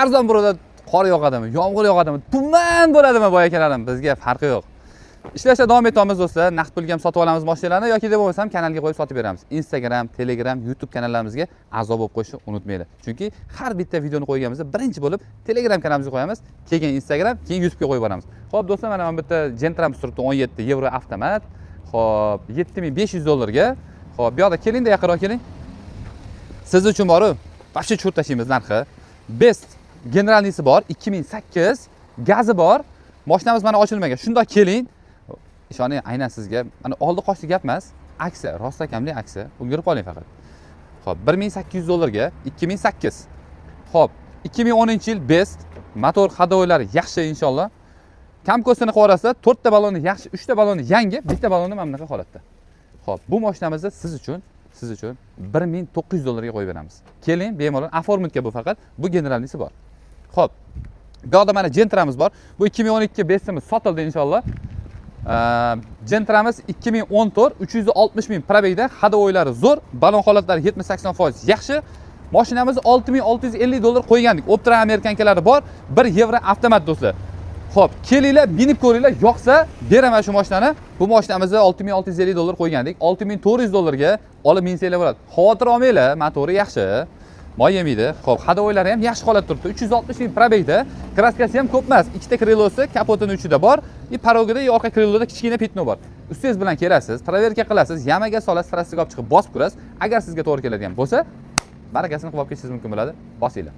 arzon birovda qor yog'adimi, yomg'ir yog'adimi, tuman bo'ladimi boy akalarim, bizga farqi yo'q. Ishlashda davom etamiz do'stlar. Naqd pulga ham sotib olamiz mashinalarni yoki deb bo'lmasam kanalga qo'yib sotib beramiz. Instagram, Telegram, YouTube kanallarimizga a'zo bo'lib qo'yishni unutmanglar. Chunki har bitta videoni qo'yganimizda birinchi bo'lib Telegram kanalimizga qo'yamiz, keyin Instagram, keyin YouTube'ga qo'yib boramiz. Xo'p do'stlar, mana bu bitta Gentrams turibdi 17 yevro avtomat. Xo'p, 7500 dollarga. Xo'p, bu yoqda keling-da yaqinroq keling. Siz uchun borib, вообще cho'rt tashlaymiz narxi. Best generalnisi bor, 2008, gazi bor. Mashinamiz mana ochilmagan. Shundoq keling. Ishoning, aynan sizga mana oldi qochdi gap emas, aksiya, rostakamli aksiya. Ulgurib qoling faqat. Xo'p, 1800 dollarga 2008. Xo'p, 2010-yil best, motor hadoylari yaxshi inshaalloh. Kamkosini qorasa 4 ta baloni yaxshi, 3 ta baloni yangi, bitta baloni mana bunaqa holatda. Xo'p, bu mashinamizni siz uchun 1900 dollarga qo'yib beramiz. Keling, bemalol oformitga bu faqat, bu generalnisi bor. Xo'p, bu yoqda mana Gentramiz bor. Bu 2012 bestimiz sotildi inshaalloh. Gentramiz 2014 360 ming probegda, hadoylari zo'r, balon holatlari 70-80% yaxshi. Mashinamizni 6650 dollar qo'ygandik. Optra amerikankalari bor, 1 yevro avtomat do'stlar. Xo'p, kelinglar, minib ko'ringlar, yoqsa beraman shu mashinani. Bu mashinamizni 6650 dollar qo'ygandik. 6400 dollarga olib minsanglar bo'ladi. Xavotir olmanglar, motori yaxshi. Moy yemaydi. Xo'p, hadoylari ham yaxshi holatda turibdi. 360 ming probegda, kraskasi ham ko'p emas. Ikkita krilosi kapotining uchida bor, parogida orqa kriloda kichkina petno bor. Ustingiz bilan kelasiz, proverka qilasiz, yamaga solasiz, trassiga olib chiqib bosib ko'rasiz. Agar sizga to'g'ri keladigan bo'lsa, barakasini qilib olib ketishingiz mumkin bo'ladi. Bosinglar.